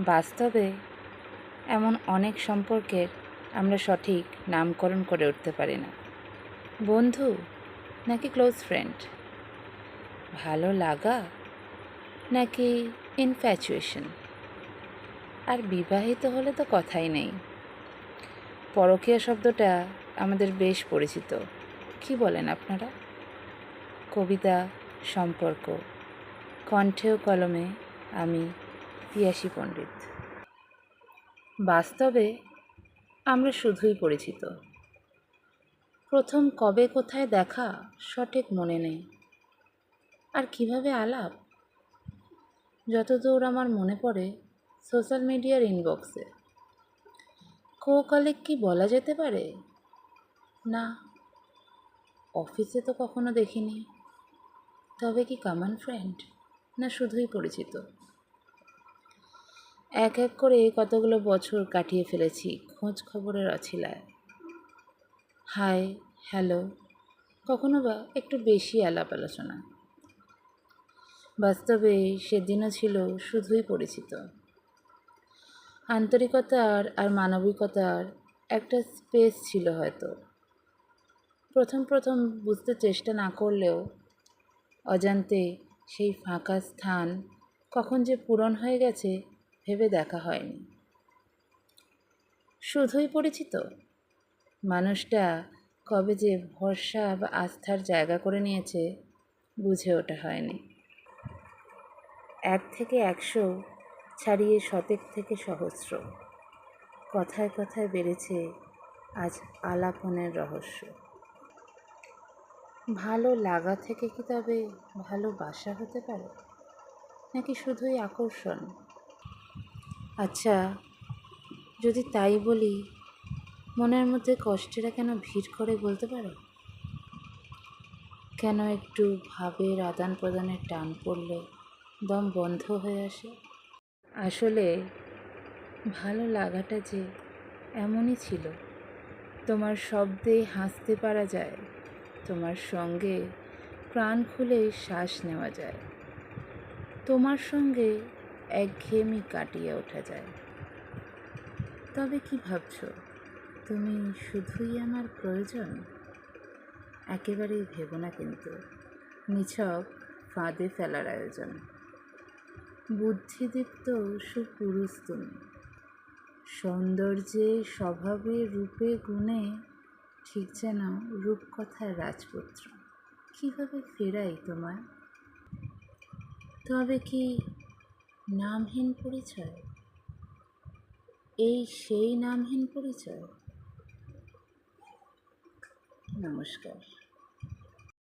বাস্তবে এমন অনেক সম্পর্কের আমরা সঠিক নামকরণ করে উঠতে পারি না। বন্ধু নাকি ক্লোজ ফ্রেন্ড, ভালো লাগা নাকি ইনফ্যাচুয়েশন। আর বিবাহিত হলে তো কথাই নেই। পরকীয়া শব্দটা আমাদের বেশ পরিচিত, কি বলেন আপনারা? কবিতা, সম্পর্ক, কণ্ঠে ও কলমে আমি পিয়াসী পণ্ডিত। বাস্তবে আমরা শুধুই পরিচিত। প্রথম কবে কোথায় দেখা সঠিক মনে নেই। আর কিভাবে আলাপ, যতদূর আমার মনে পড়ে সোশ্যাল মিডিয়ার ইনবক্সে। কো-কলিগ কি বলা যেতে পারে? না, অফিসে তো কখনো দেখিনি। তবে কি কমন ফ্রেন্ড, না শুধুই পরিচিত? এক এক করে কতগুলো বছর কাটিয়ে ফেলেছি খোঁজ খবরের অছিলায়। হাই, হ্যালো, কখনো বা একটু বেশি আলাপ আলোচনা। বাস্তবে সেদিনও ছিল শুধুই পরিচিত। আন্তরিকতার আর মানবিকতার একটা স্পেস ছিল হয়তো। প্রথম বুঝতে চেষ্টা না করলেও অজান্তে সেই ফাঁকা স্থান কখন যে পূরণ হয়ে গেছে ভেবে দেখা হয়নি। শুধুই পরিচিত মানুষটা কবে যে ভরসা বা আস্থার জায়গা করে নিয়েছে বুঝে ওঠা হয়নি। 1 থেকে 100 ছাড়িয়ে শতেক থেকে সহস্র, কথায় কথায় বেড়েছে আজ আলাপনের রহস্য। ভালো লাগা থেকে কি তবে ভালোবাসা হতে পারে, নাকি শুধুই আকর্ষণ? আচ্ছা, যদি তাই বলি, মনের মধ্যে কষ্টেরা কেন ভিড় করে বলতে পারো? কেন একটু ভাবের আদান প্রদানের টান পড়লে দম বন্ধ হয়ে আসে? আসলে ভালো লাগাটা যে এমনই ছিল। তোমার শব্দে হাসতে পারা যায়, তোমার সঙ্গে প্রাণ খুলে শ্বাস নেওয়া যায়, তোমার সঙ্গে একঘেয়েমি কাটিয়ে ওঠা যায়। তবে কি ভাবছো, তুমি শুধুই আমার প্রয়োজন? একেবারেই ভেবো না কিন্তু, নিছক ফাঁদে ফেলার আয়োজন। বুদ্ধিদীপ্ত সুপুরুষ তুমি, সৌন্দর্যে স্বভাবে রূপে গুণে ঠিক যেন রূপকথার রাজপুত্র। কীভাবে ফেরাই তোমায়? তবে কি নামহীন পরিচয়, এই সেই নামহীন পরিচয়? নমস্কার।